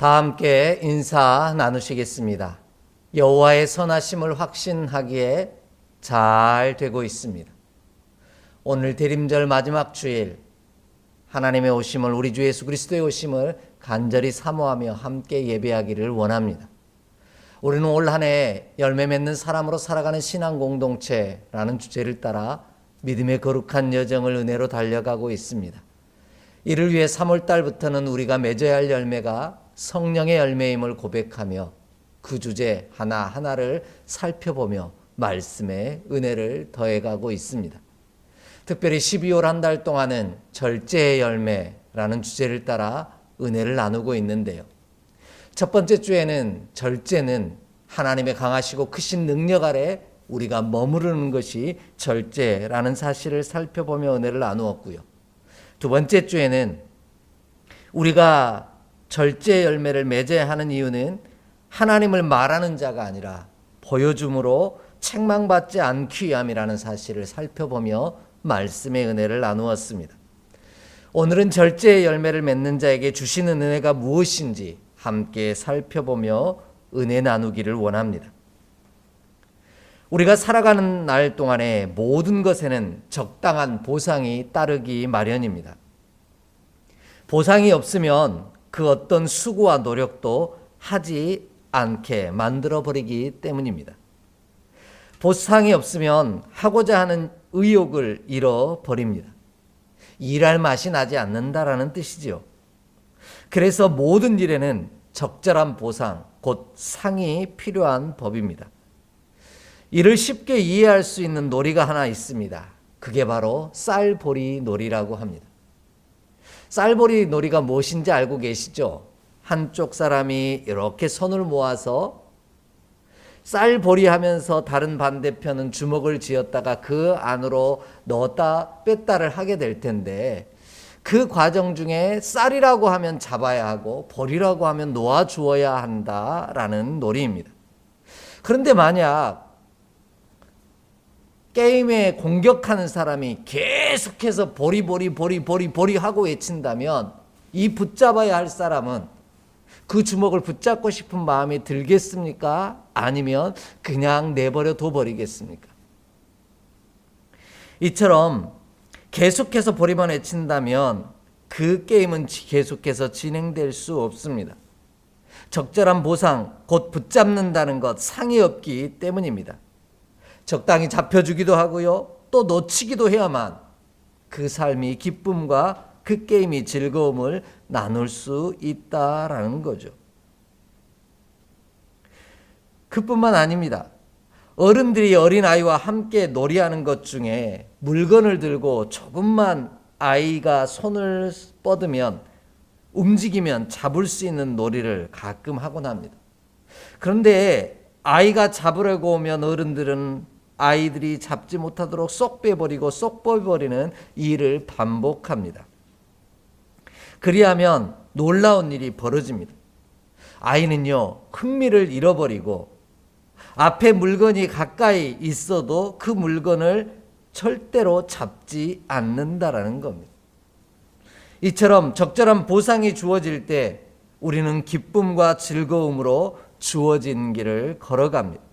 다 함께 인사 나누시겠습니다. 여호와의 선하심을 확신하기에 잘 되고 있습니다. 오늘 대림절 마지막 주일, 하나님의 오심을, 우리 주 예수 그리스도의 오심을 간절히 사모하며 함께 예배하기를 원합니다. 우리는 올 한 해 열매 맺는 사람으로 살아가는 신앙 공동체라는 주제를 따라 믿음의 거룩한 여정을 은혜로 달려가고 있습니다. 이를 위해 3월 달부터는 우리가 맺어야 할 열매가 성령의 열매임을 고백하며 그 주제 하나하나를 살펴보며 말씀의 은혜를 더해가고 있습니다. 특별히 12월 한 달 동안은 절제의 열매라는 주제를 따라 은혜를 나누고 있는데요. 첫 번째 주에는 절제는 하나님의 강하시고 크신 능력 아래 우리가 머무르는 것이 절제라는 사실을 살펴보며 은혜를 나누었고요. 두 번째 주에는 우리가 절제 열매를 맺어야 하는 이유는 하나님을 말하는 자가 아니라 보여줌으로 책망받지 않기 위함이라는 사실을 살펴보며 말씀의 은혜를 나누었습니다. 오늘은 절제의 열매를 맺는 자에게 주시는 은혜가 무엇인지 함께 살펴보며 은혜 나누기를 원합니다. 우리가 살아가는 날 동안에 모든 것에는 적당한 보상이 따르기 마련입니다. 보상이 없으면 그 어떤 수고와 노력도 하지 않게 만들어버리기 때문입니다. 보상이 없으면 하고자 하는 의욕을 잃어버립니다. 일할 맛이 나지 않는다라는 뜻이지요. 그래서 모든 일에는 적절한 보상, 곧 상이 필요한 법입니다. 이를 쉽게 이해할 수 있는 놀이가 하나 있습니다. 그게 바로 쌀보리 놀이라고 합니다. 쌀보리 놀이가 무엇인지 알고 계시죠? 한쪽 사람이 이렇게 손을 모아서 쌀보리 하면서 다른 반대편은 주먹을 쥐었다가 그 안으로 넣었다 뺐다를 하게 될 텐데 그 과정 중에 쌀이라고 하면 잡아야 하고 보리라고 하면 놓아주어야 한다라는 놀이입니다. 그런데 만약 게임에 공격하는 사람이 계속해서 보리 하고 외친다면 이 붙잡아야 할 사람은 그 주먹을 붙잡고 싶은 마음이 들겠습니까? 아니면 그냥 내버려 둬버리겠습니까? 이처럼 계속해서 보리만 외친다면 그 게임은 계속해서 진행될 수 없습니다. 적절한 보상, 곧 붙잡는다는 것, 상이 없기 때문입니다. 적당히 잡혀주기도 하고요. 또 놓치기도 해야만 그 삶이 기쁨과 그 게임이 즐거움을 나눌 수 있다라는 거죠. 그뿐만 아닙니다. 어른들이 어린아이와 함께 놀이하는 것 중에 물건을 들고 조금만 아이가 손을 뻗으면 움직이면 잡을 수 있는 놀이를 가끔 하곤 합니다. 그런데 아이가 잡으려고 오면 어른들은 아이들이 잡지 못하도록 쏙 빼버리고 쏙 빼버리는 일을 반복합니다. 그리하면 놀라운 일이 벌어집니다. 아이는요, 흥미를 잃어버리고 앞에 물건이 가까이 있어도 그 물건을 절대로 잡지 않는다라는 겁니다. 이처럼 적절한 보상이 주어질 때 우리는 기쁨과 즐거움으로 주어진 길을 걸어갑니다.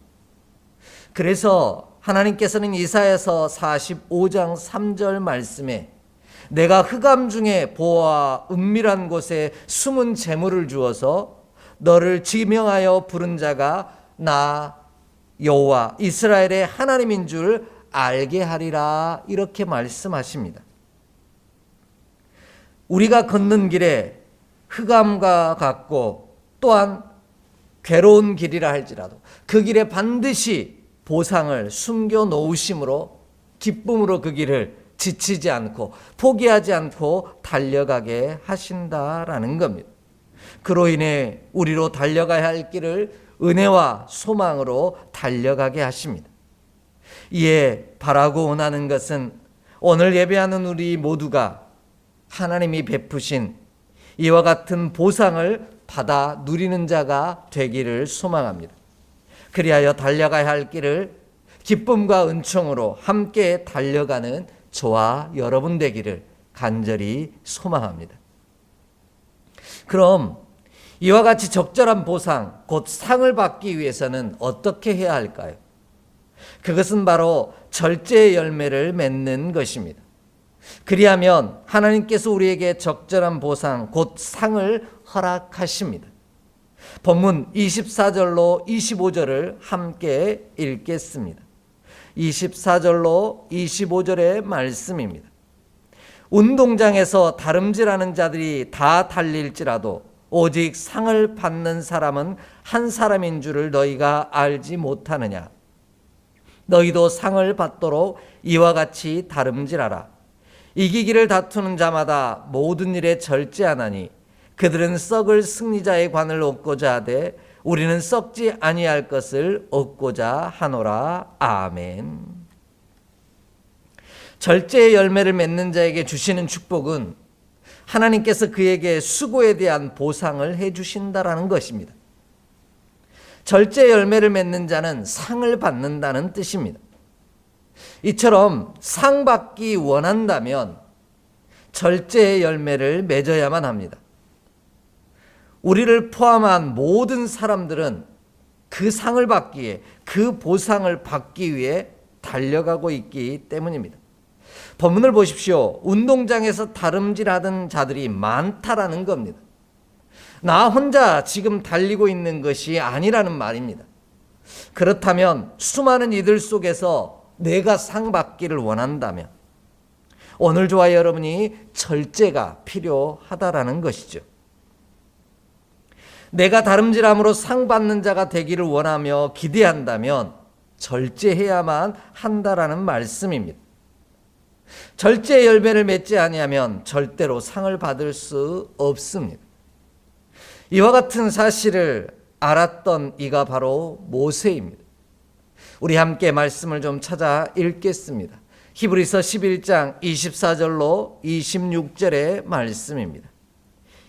그래서 하나님께서는 이사야서 45장 3절 말씀에 내가 흑암 중에 보아 은밀한 곳에 숨은 재물을 주어서 너를 지명하여 부른 자가 나 여호와 이스라엘의 하나님인 줄 알게 하리라 이렇게 말씀하십니다. 우리가 걷는 길에 흑암과 같고 또한 괴로운 길이라 할지라도 그 길에 반드시 보상을 숨겨 놓으심으로 기쁨으로 그 길을 지치지 않고 포기하지 않고 달려가게 하신다라는 겁니다. 그로 인해 우리로 달려가야 할 길을 은혜와 소망으로 달려가게 하십니다. 이에 바라고 원하는 것은 오늘 예배하는 우리 모두가 하나님이 베푸신 이와 같은 보상을 받아 누리는 자가 되기를 소망합니다. 그리하여 달려가야 할 길을 기쁨과 은총으로 함께 달려가는 저와 여러분 되기를 간절히 소망합니다. 그럼 이와 같이 적절한 보상, 곧 상을 받기 위해서는 어떻게 해야 할까요? 그것은 바로 절제의 열매를 맺는 것입니다. 그리하면 하나님께서 우리에게 적절한 보상, 곧 상을 허락하십니다. 본문 24절로 25절을 함께 읽겠습니다. 24절로 25절의 말씀입니다. 운동장에서 다름질하는 자들이 다 달릴지라도 오직 상을 받는 사람은 한 사람인 줄을 너희가 알지 못하느냐. 너희도 상을 받도록 이와 같이 다름질하라. 이기기를 다투는 자마다 모든 일에 절제하나니 그들은 썩을 승리자의 관을 얻고자 하되 우리는 썩지 아니할 것을 얻고자 하노라. 아멘. 절제의 열매를 맺는 자에게 주시는 축복은 하나님께서 그에게 수고에 대한 보상을 해주신다라는 것입니다. 절제의 열매를 맺는 자는 상을 받는다는 뜻입니다. 이처럼 상 받기 원한다면 절제의 열매를 맺어야만 합니다. 우리를 포함한 모든 사람들은 그 상을 받기 위해, 그 보상을 받기 위해 달려가고 있기 때문입니다. 본문을 보십시오. 운동장에서 다름질하던 자들이 많다라는 겁니다. 나 혼자 지금 달리고 있는 것이 아니라는 말입니다. 그렇다면 수많은 이들 속에서 내가 상 받기를 원한다면 오늘 저와 여러분이 절제가 필요하다라는 것이죠. 내가 다름질함으로 상 받는 자가 되기를 원하며 기대한다면 절제해야만 한다라는 말씀입니다. 절제의 열매를 맺지 아니하면 절대로 상을 받을 수 없습니다. 이와 같은 사실을 알았던 이가 바로 모세입니다. 우리 함께 말씀을 좀 찾아 읽겠습니다. 히브리서 11장 24절로 26절의 말씀입니다.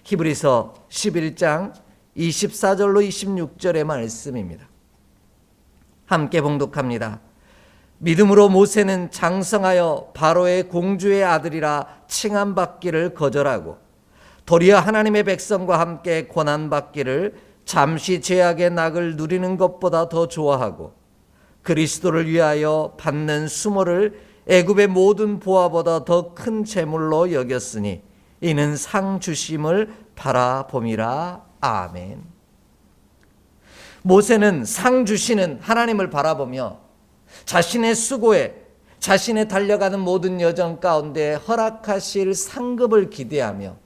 히브리서 11장 24절로 26절의 말씀입니다. 함께 봉독합니다. 믿음으로 모세는 장성하여 바로의 공주의 아들이라 칭함받기를 거절하고 도리어 하나님의 백성과 함께 고난받기를 잠시 죄악의 낙을 누리는 것보다 더 좋아하고 그리스도를 위하여 받는 수모를 애굽의 모든 보화보다 더 큰 재물로 여겼으니 이는 상 주심을 바라봄이라. 아멘. 모세는 상 주시는 하나님을 바라보며 자신의 수고에, 자신의 달려가는 모든 여정 가운데 허락하실 상급을 기대하며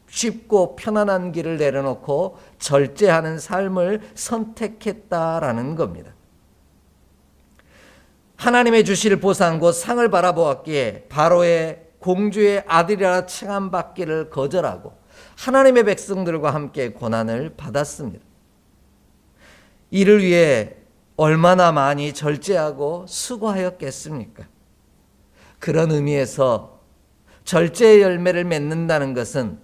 쉽고 편안한 길을 내려놓고 절제하는 삶을 선택했다라는 겁니다. 하나님의 주실 보상 곧 상을 바라보았기에 바로의 공주의 아들이라 칭함받기를 거절하고 하나님의 백성들과 함께 고난을 받았습니다. 이를 위해 얼마나 많이 절제하고 수고하였겠습니까? 그런 의미에서 절제의 열매를 맺는다는 것은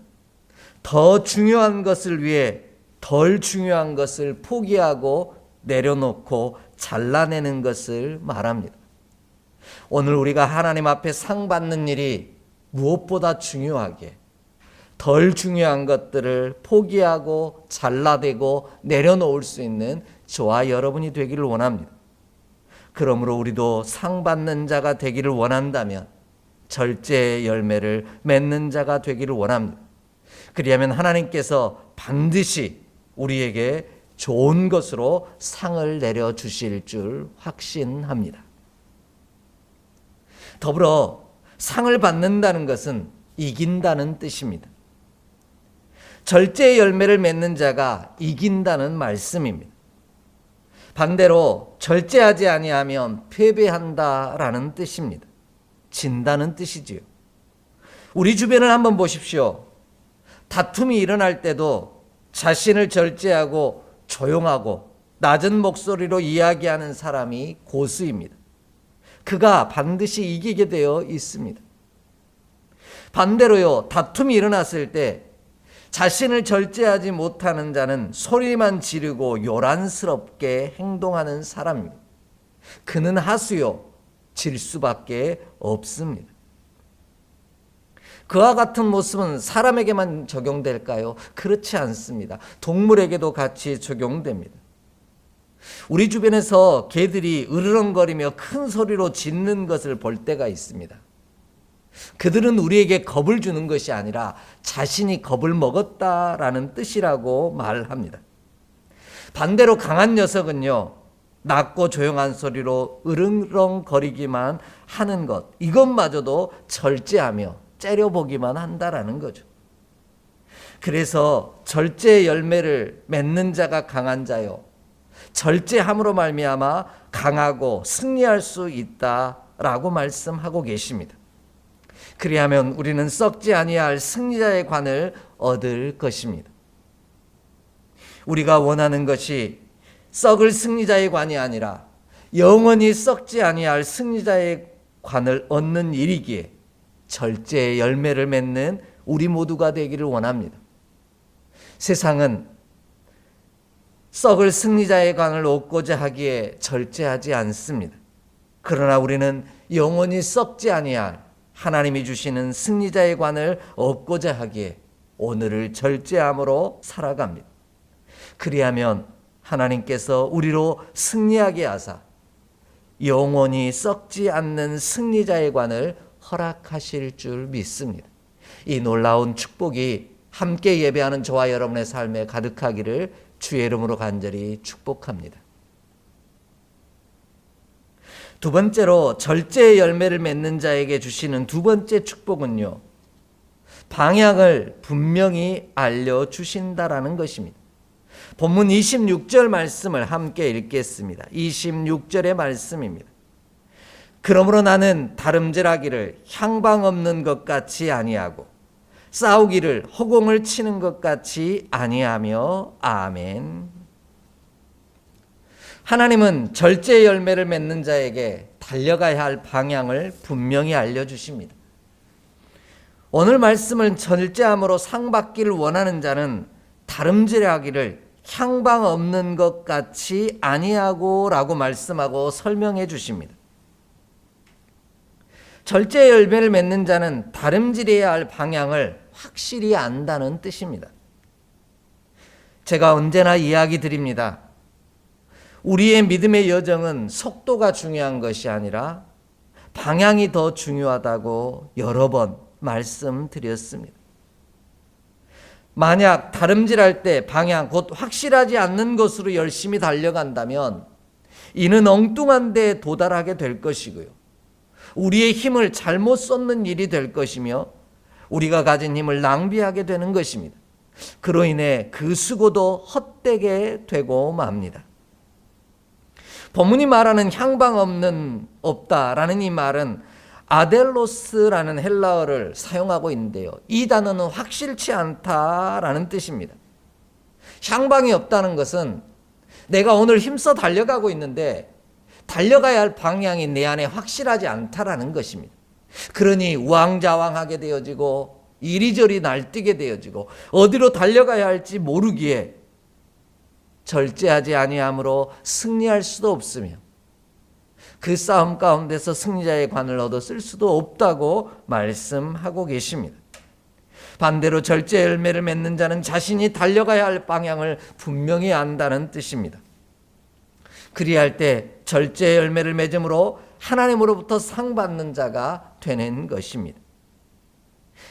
더 중요한 것을 위해 덜 중요한 것을 포기하고 내려놓고 잘라내는 것을 말합니다. 오늘 우리가 하나님 앞에 상 받는 일이 무엇보다 중요하게 덜 중요한 것들을 포기하고 잘라내고 내려놓을 수 있는 저와 여러분이 되기를 원합니다. 그러므로 우리도 상 받는 자가 되기를 원한다면 절제의 열매를 맺는 자가 되기를 원합니다. 그리하면 하나님께서 반드시 우리에게 좋은 것으로 상을 내려주실 줄 확신합니다. 더불어 상을 받는다는 것은 이긴다는 뜻입니다. 절제의 열매를 맺는 자가 이긴다는 말씀입니다. 반대로 절제하지 아니하면 패배한다라는 뜻입니다. 진다는 뜻이지요. 우리 주변을 한번 보십시오. 다툼이 일어날 때도 자신을 절제하고 조용하고 낮은 목소리로 이야기하는 사람이 고수입니다. 그가 반드시 이기게 되어 있습니다. 반대로요, 다툼이 일어났을 때 자신을 절제하지 못하는 자는 소리만 지르고 요란스럽게 행동하는 사람입니다. 그는 하수요, 질 수밖에 없습니다. 그와 같은 모습은 사람에게만 적용될까요? 그렇지 않습니다. 동물에게도 같이 적용됩니다. 우리 주변에서 개들이 으르렁거리며 큰 소리로 짖는 것을 볼 때가 있습니다. 그들은 우리에게 겁을 주는 것이 아니라 자신이 겁을 먹었다라는 뜻이라고 말합니다. 반대로 강한 녀석은요, 낮고 조용한 소리로 으르렁거리기만 하는 것, 이것마저도 절제하며 째려보기만 한다라는 거죠. 그래서 절제의 열매를 맺는 자가 강한 자요, 절제함으로 말미암아 강하고 승리할 수 있다라고 말씀하고 계십니다. 그리하면 우리는 썩지 아니할 승리자의 관을 얻을 것입니다. 우리가 원하는 것이 썩을 승리자의 관이 아니라 영원히 썩지 아니할 승리자의 관을 얻는 일이기에 절제의 열매를 맺는 우리 모두가 되기를 원합니다. 세상은 썩을 승리자의 관을 얻고자 하기에 절제하지 않습니다. 그러나 우리는 영원히 썩지 아니할 하나님이 주시는 승리자의 관을 얻고자 하기에 오늘을 절제함으로 살아갑니다. 그리하면 하나님께서 우리로 승리하게 하사 영원히 썩지 않는 승리자의 관을 허락하실 줄 믿습니다. 이 놀라운 축복이 함께 예배하는 저와 여러분의 삶에 가득하기를 주의 이름으로 간절히 축복합니다. 두 번째로 절제의 열매를 맺는 자에게 주시는 두 번째 축복은요, 방향을 분명히 알려주신다라는 것입니다. 본문 26절 말씀을 함께 읽겠습니다. 26절의 말씀입니다. 그러므로 나는 다름질하기를 향방 없는 것 같이 아니하고 싸우기를 허공을 치는 것 같이 아니하며. 아멘. 하나님은 절제의 열매를 맺는 자에게 달려가야 할 방향을 분명히 알려주십니다. 오늘 말씀을 절제함으로 상 받기를 원하는 자는 다름질하기를 향방 없는 것 같이 아니하고 라고 말씀하고 설명해 주십니다. 절제의 열매를 맺는 자는 다름질해야 할 방향을 확실히 안다는 뜻입니다. 제가 언제나 이야기 드립니다. 우리의 믿음의 여정은 속도가 중요한 것이 아니라 방향이 더 중요하다고 여러 번 말씀드렸습니다. 만약 다름질할 때 방향, 곧 확실하지 않는 것으로 열심히 달려간다면 이는 엉뚱한 데에 도달하게 될 것이고요, 우리의 힘을 잘못 쏟는 일이 될 것이며 우리가 가진 힘을 낭비하게 되는 것입니다. 그로 인해 그 수고도 헛되게 되고 맙니다. 본문이 말하는 향방 없다라는 이 말은 아델로스라는 헬라어를 사용하고 있는데요, 이 단어는 확실치 않다라는 뜻입니다. 향방이 없다는 것은 내가 오늘 힘써 달려가고 있는데 달려가야 할 방향이 내 안에 확실하지 않다라는 것입니다. 그러니 우왕좌왕하게 되어지고 이리저리 날뛰게 되어지고 어디로 달려가야 할지 모르기에 절제하지 아니함으로 승리할 수도 없으며 그 싸움 가운데서 승리자의 관을 얻었을 수도 없다고 말씀하고 계십니다. 반대로 절제 열매를 맺는 자는 자신이 달려가야 할 방향을 분명히 안다는 뜻입니다. 그리할 때 절제 열매를 맺음으로 하나님으로부터 상 받는 자가 되는 것입니다.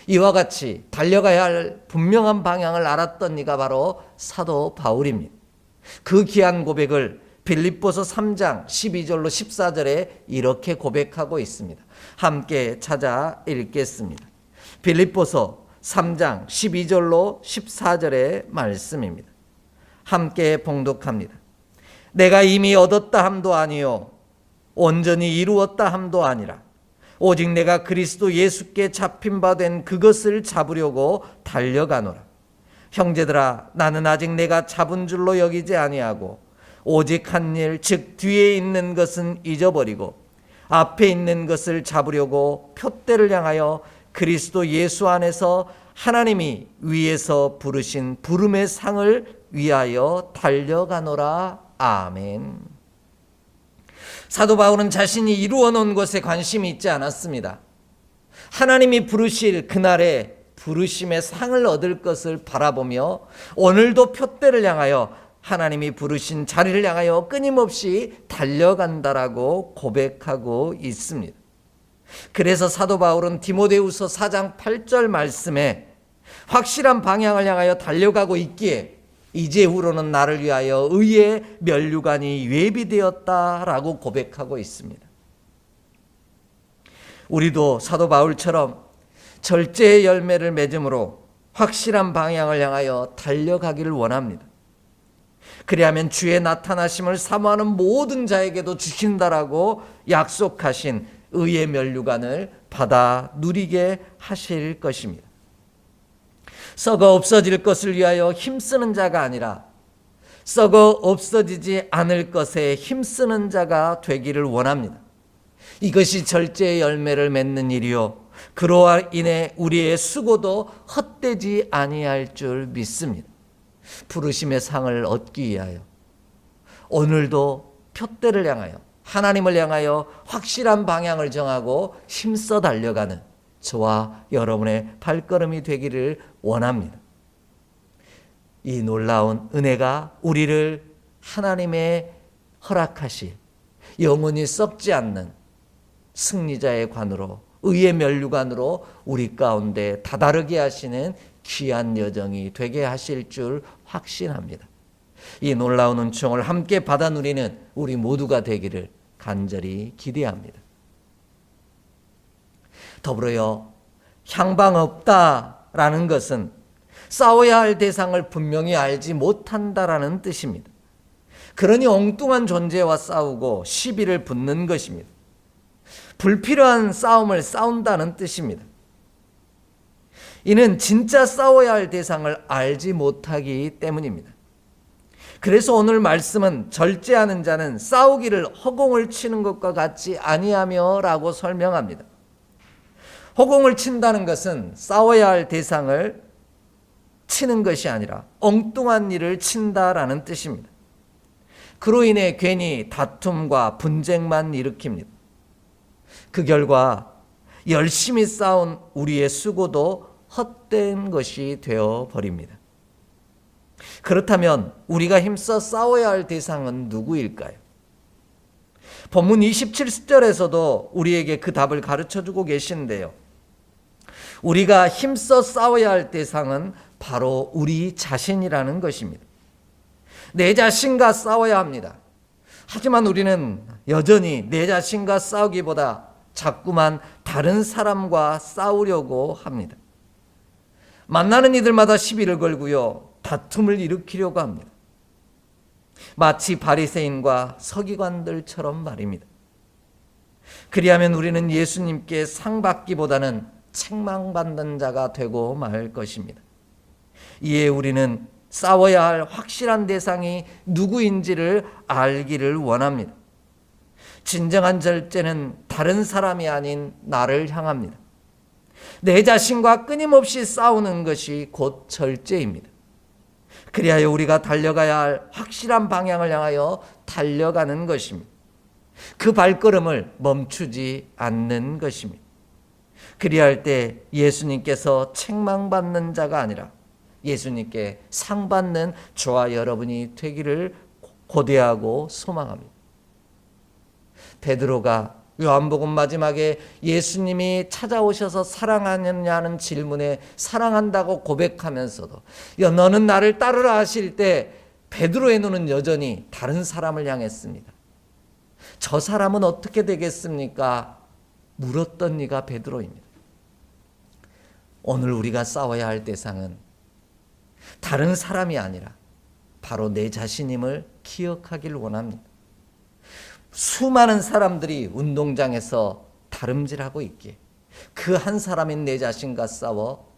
이와 같이 달려가야 할 분명한 방향을 알았던 이가 바로 사도 바울입니다. 그 귀한 고백을 빌립보서 3장 12절로 14절에 이렇게 고백하고 있습니다. 함께 찾아 읽겠습니다. 빌립보서 3장 12절로 14절의 말씀입니다. 함께 봉독합니다. 내가 이미 얻었다 함도 아니요 온전히 이루었다 함도 아니라 오직 내가 그리스도 예수께 잡힌 바 된 그것을 잡으려고 달려가노라. 형제들아, 나는 아직 내가 잡은 줄로 여기지 아니하고 오직 한 일, 즉 뒤에 있는 것은 잊어버리고 앞에 있는 것을 잡으려고 표대를 향하여 그리스도 예수 안에서 하나님이 위에서 부르신 부름의 상을 위하여 달려가노라. 아멘. 사도 바울은 자신이 이루어 놓은 것에 관심이 있지 않았습니다. 하나님이 부르실 그날에 부르심의 상을 얻을 것을 바라보며 오늘도 표대를 향하여 하나님이 부르신 자리를 향하여 끊임없이 달려간다라고 고백하고 있습니다. 그래서 사도 바울은 디모데후서 4장 8절 말씀에 확실한 방향을 향하여 달려가고 있기에 이제후로는 나를 위하여 의의 면류관이 예비되었다라고 고백하고 있습니다. 우리도 사도 바울처럼 절제의 열매를 맺음으로 확실한 방향을 향하여 달려가기를 원합니다. 그리하면 주의 나타나심을 사모하는 모든 자에게도 주신다라고 약속하신 의의 면류관을 받아 누리게 하실 것입니다. 썩어 없어질 것을 위하여 힘쓰는 자가 아니라 썩어 없어지지 않을 것에 힘쓰는 자가 되기를 원합니다. 이것이 절제의 열매를 맺는 일이요 그로 인해 우리의 수고도 헛되지 아니할 줄 믿습니다. 부르심의 상을 얻기 위하여 오늘도 표대를 향하여 하나님을 향하여 확실한 방향을 정하고 힘써 달려가는 저와 여러분의 발걸음이 되기를 원합니다. 이 놀라운 은혜가 우리를 하나님의 허락하실 영원히 썩지 않는 승리자의 관으로 의의 면류관으로 우리 가운데 다다르게 하시는 귀한 여정이 되게 하실 줄 확신합니다. 이 놀라운 은총을 함께 받아 누리는 우리 모두가 되기를 간절히 기대합니다. 더불어요, 향방 없다라는 것은 싸워야 할 대상을 분명히 알지 못한다라는 뜻입니다. 그러니 엉뚱한 존재와 싸우고 시비를 붙는 것입니다. 불필요한 싸움을 싸운다는 뜻입니다. 이는 진짜 싸워야 할 대상을 알지 못하기 때문입니다. 그래서 오늘 말씀은 절제하는 자는 싸우기를 허공을 치는 것과 같지 아니하며 라고 설명합니다. 허공을 친다는 것은 싸워야 할 대상을 치는 것이 아니라 엉뚱한 일을 친다라는 뜻입니다. 그로 인해 괜히 다툼과 분쟁만 일으킵니다. 그 결과 열심히 싸운 우리의 수고도 헛된 것이 되어버립니다. 그렇다면 우리가 힘써 싸워야 할 대상은 누구일까요? 본문 27절에서도 우리에게 그 답을 가르쳐주고 계신데요. 우리가 힘써 싸워야 할 대상은 바로 우리 자신이라는 것입니다. 내 자신과 싸워야 합니다. 하지만 우리는 여전히 내 자신과 싸우기보다 자꾸만 다른 사람과 싸우려고 합니다. 만나는 이들마다 시비를 걸고요, 다툼을 일으키려고 합니다. 마치 바리새인과 서기관들처럼 말입니다. 그리하면 우리는 예수님께 상 받기보다는 책망받는 자가 되고 말 것입니다. 이에 우리는 싸워야 할 확실한 대상이 누구인지를 알기를 원합니다. 진정한 절제는 다른 사람이 아닌 나를 향합니다. 내 자신과 끊임없이 싸우는 것이 곧 절제입니다. 그리하여 우리가 달려가야 할 확실한 방향을 향하여 달려가는 것입니다. 그 발걸음을 멈추지 않는 것입니다. 그리할 때 예수님께서 책망받는 자가 아니라 예수님께 상 받는 저와 여러분이 되기를 고대하고 소망합니다. 베드로가 요한복음 마지막에 예수님이 찾아오셔서 사랑하느냐는 질문에 사랑한다고 고백하면서도 너는 나를 따르라 하실 때 베드로의 눈은 여전히 다른 사람을 향했습니다. 저 사람은 어떻게 되겠습니까? 물었던 이가 베드로입니다. 오늘 우리가 싸워야 할 대상은 다른 사람이 아니라 바로 내 자신임을 기억하길 원합니다. 수많은 사람들이 운동장에서 다름질하고 있기에 그 한 사람인 내 자신과 싸워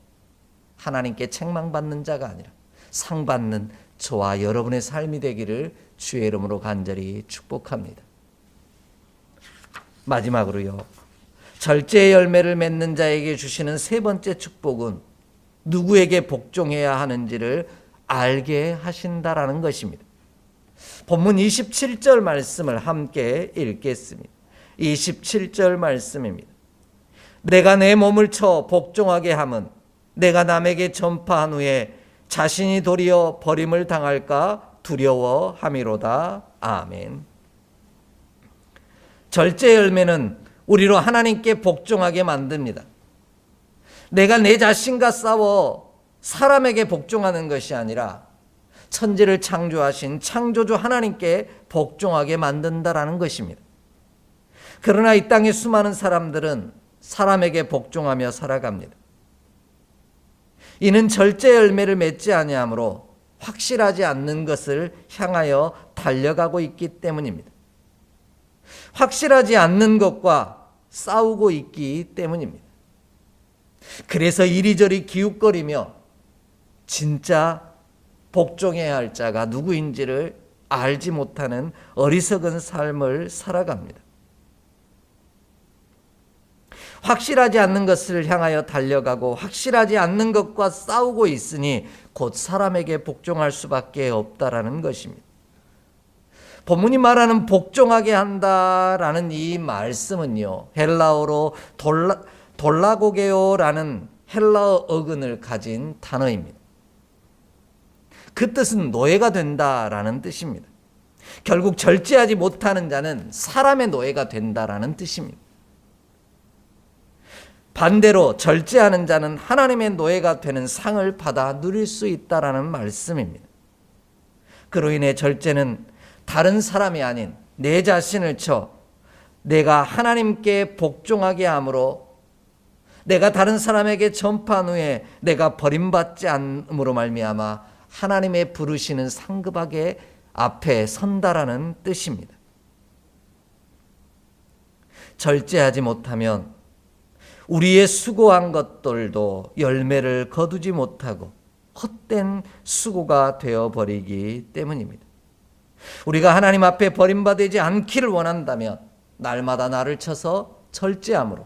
하나님께 책망받는 자가 아니라 상 받는 저와 여러분의 삶이 되기를 주의 이름으로 간절히 축복합니다. 마지막으로요, 절제의 열매를 맺는 자에게 주시는 세 번째 축복은 누구에게 복종해야 하는지를 알게 하신다라는 것입니다. 본문 27절 말씀을 함께 읽겠습니다. 27절 말씀입니다. 내가 내 몸을 쳐 복종하게 함은 내가 남에게 전파한 후에 자신이 도리어 버림을 당할까 두려워함이로다. 아멘. 절제 열매는 우리로 하나님께 복종하게 만듭니다. 내가 내 자신과 싸워 사람에게 복종하는 것이 아니라 천지를 창조하신 창조주 하나님께 복종하게 만든다라는 것입니다. 그러나 이 땅의 수많은 사람들은 사람에게 복종하며 살아갑니다. 이는 절제 열매를 맺지 아니하므로 확실하지 않는 것을 향하여 달려가고 있기 때문입니다. 확실하지 않는 것과 싸우고 있기 때문입니다. 그래서 이리저리 기웃거리며 진짜 복종해야 할 자가 누구인지를 알지 못하는 어리석은 삶을 살아갑니다. 확실하지 않는 것을 향하여 달려가고 확실하지 않는 것과 싸우고 있으니 곧 사람에게 복종할 수밖에 없다라는 것입니다. 본문이 말하는 복종하게 한다라는 이 말씀은요, 헬라어로 돌라고게오라는 헬라어 어근을 가진 단어입니다. 그 뜻은 노예가 된다라는 뜻입니다. 결국 절제하지 못하는 자는 사람의 노예가 된다라는 뜻입니다. 반대로 절제하는 자는 하나님의 노예가 되는 상을 받아 누릴 수 있다라는 말씀입니다. 그로 인해 절제는 다른 사람이 아닌 내 자신을 쳐 내가 하나님께 복종하게 함으로 내가 다른 사람에게 전파한 후에 내가 버림받지 않음으로 말미암아 하나님의 부르시는 상급하게 앞에 선다라는 뜻입니다. 절제하지 못하면 우리의 수고한 것들도 열매를 거두지 못하고 헛된 수고가 되어버리기 때문입니다. 우리가 하나님 앞에 버림받지 않기를 원한다면 날마다 나를 쳐서 절제함으로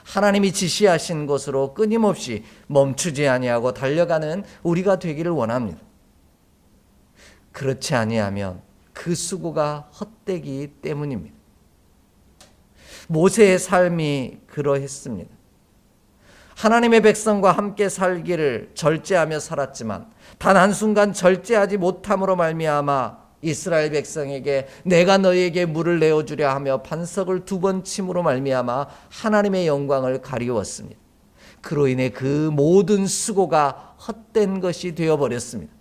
하나님이 지시하신 곳으로 끊임없이 멈추지 아니하고 달려가는 우리가 되기를 원합니다. 그렇지 아니하면 그 수고가 헛되기 때문입니다. 모세의 삶이 그러했습니다. 하나님의 백성과 함께 살기를 절제하며 살았지만 단 한순간 절제하지 못함으로 말미암아 이스라엘 백성에게 내가 너희에게 물을 내어주려 하며 반석을 2번 침으로 말미암아 하나님의 영광을 가리웠습니다. 그로 인해 그 모든 수고가 헛된 것이 되어버렸습니다.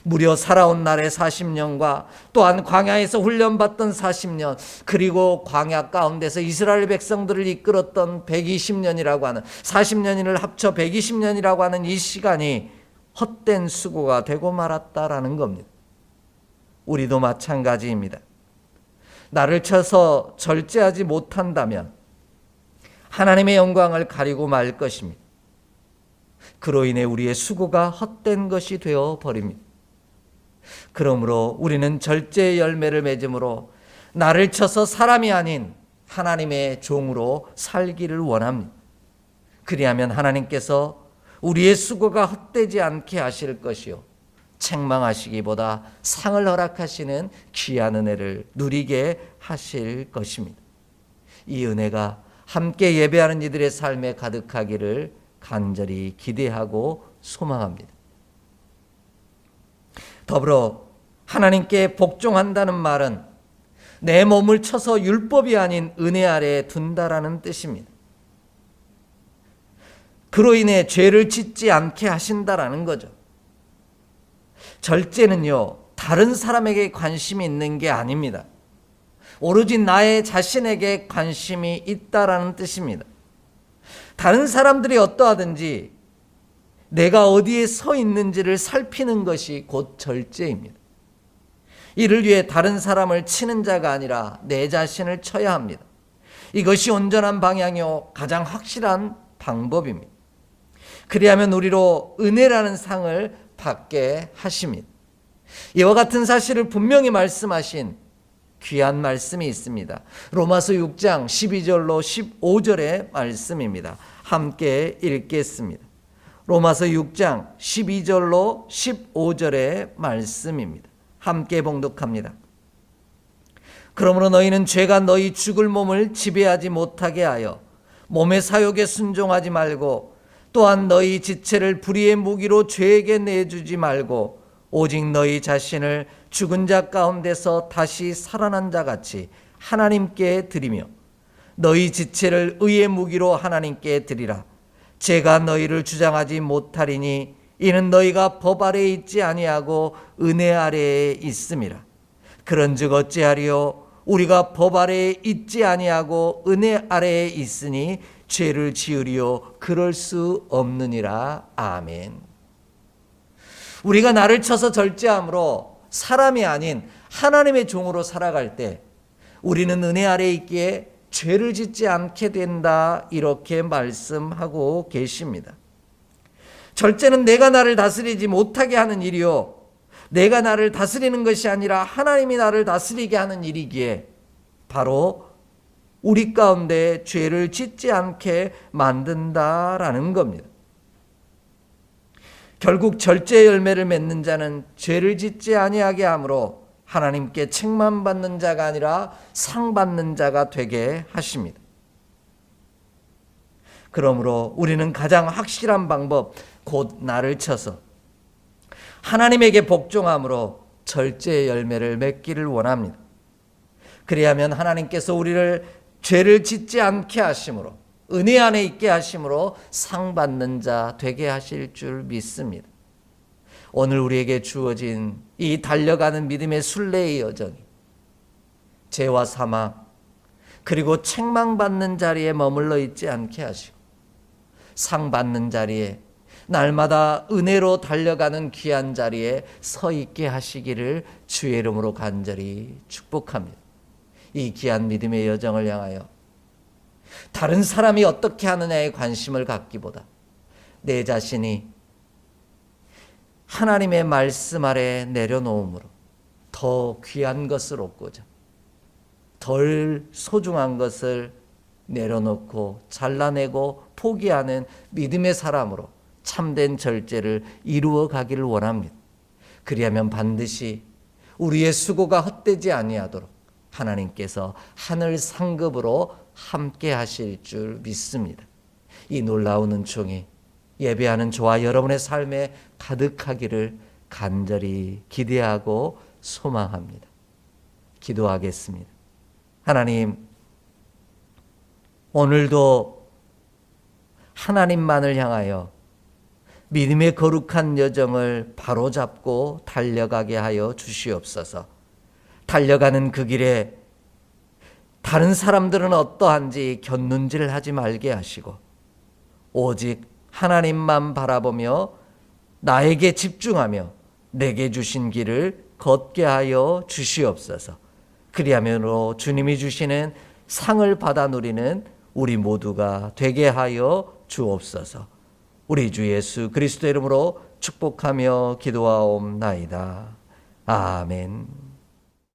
무려 살아온 날의 40년과 또한 광야에서 훈련받던 40년, 그리고 광야 가운데서 이스라엘 백성들을 이끌었던 120년이라고 하는 40년을 합쳐 120년이라고 하는 이 시간이 헛된 수고가 되고 말았다라는 겁니다. 우리도 마찬가지입니다. 나를 쳐서 절제하지 못한다면 하나님의 영광을 가리고 말 것입니다. 그로 인해 우리의 수고가 헛된 것이 되어 버립니다. 그러므로 우리는 절제의 열매를 맺음으로 나를 쳐서 사람이 아닌 하나님의 종으로 살기를 원합니다. 그리하면 하나님께서 우리의 수고가 헛되지 않게 하실 것이요 책망하시기보다 상을 허락하시는 귀한 은혜를 누리게 하실 것입니다. 이 은혜가 함께 예배하는 이들의 삶에 가득하기를 간절히 기대하고 소망합니다. 더불어 하나님께 복종한다는 말은 내 몸을 쳐서 율법이 아닌 은혜 아래에 둔다라는 뜻입니다. 그로 인해 죄를 짓지 않게 하신다라는 거죠. 절제는요, 다른 사람에게 관심이 있는 게 아닙니다. 오로지 나의 자신에게 관심이 있다라는 뜻입니다. 다른 사람들이 어떠하든지 내가 어디에 서 있는지를 살피는 것이 곧 절제입니다. 이를 위해 다른 사람을 치는 자가 아니라 내 자신을 쳐야 합니다. 이것이 온전한 방향이요 가장 확실한 방법입니다. 그리하면 우리로 은혜라는 상을 받게 하십니다. 이와 같은 사실을 분명히 말씀하신 귀한 말씀이 있습니다. 로마서 6장 12절로 15절의 말씀입니다. 함께 읽겠습니다. 로마서 6장 12절로 15절의 말씀입니다. 함께 봉독합니다. 그러므로 너희는 죄가 너희 죽을 몸을 지배하지 못하게 하여 몸의 사욕에 순종하지 말고 또한 너희 지체를 불의의 무기로 죄에게 내주지 말고 오직 너희 자신을 죽은 자 가운데서 다시 살아난 자 같이 하나님께 드리며 너희 지체를 의의 무기로 하나님께 드리라. 제가 너희를 주장하지 못하리니 이는 너희가 법 아래에 있지 아니하고 은혜 아래에 있음이라. 그런즉 어찌하리요? 우리가 법 아래에 있지 아니하고 은혜 아래에 있으니 죄를 지으리요? 그럴 수 없느니라. 아멘. 우리가 나를 쳐서 절제함으로 사람이 아닌 하나님의 종으로 살아갈 때 우리는 은혜 아래에 있기에 죄를 짓지 않게 된다, 이렇게 말씀하고 계십니다. 절제는 내가 나를 다스리지 못하게 하는 일이요, 내가 나를 다스리는 것이 아니라 하나님이 나를 다스리게 하는 일이기에 바로 우리 가운데 죄를 짓지 않게 만든다라는 겁니다. 결국 절제 열매를 맺는 자는 죄를 짓지 아니하게 하므로 하나님께 책망받는 자가 아니라 상받는 자가 되게 하십니다. 그러므로 우리는 가장 확실한 방법, 곧 나를 쳐서 하나님에게 복종함으로 절제의 열매를 맺기를 원합니다. 그리하면 하나님께서 우리를 죄를 짓지 않게 하심으로, 은혜 안에 있게 하심으로 상받는 자 되게 하실 줄 믿습니다. 오늘 우리에게 주어진 이 달려가는 믿음의 순례의 여정이 죄와 사망 그리고 책망받는 자리에 머물러 있지 않게 하시고 상받는 자리에, 날마다 은혜로 달려가는 귀한 자리에 서 있게 하시기를 주의 이름으로 간절히 축복합니다. 이 귀한 믿음의 여정을 향하여 다른 사람이 어떻게 하느냐에 관심을 갖기보다 내 자신이 하나님의 말씀 아래 내려놓음으로 더 귀한 것을 얻고자 덜 소중한 것을 내려놓고 잘라내고 포기하는 믿음의 사람으로 참된 절제를 이루어 가기를 원합니다. 그리하면 반드시 우리의 수고가 헛되지 아니하도록 하나님께서 하늘 상급으로 함께 하실 줄 믿습니다. 이 놀라운 은총이 예배하는 저와 여러분의 삶에 가득하기를 간절히 기대하고 소망합니다. 기도하겠습니다. 하나님, 오늘도 하나님만을 향하여 믿음의 거룩한 여정을 바로잡고 달려가게 하여 주시옵소서. 달려가는 그 길에 다른 사람들은 어떠한지 곁눈질 하지 말게 하시고 오직 하나님만 바라보며 나에게 집중하며 내게 주신 길을 걷게 하여 주시옵소서. 그리하면으로 주님이 주시는 상을 받아 누리는 우리 모두가 되게 하여 주옵소서. 우리 주 예수 그리스도 이름으로 축복하며 기도하옵나이다. 아멘.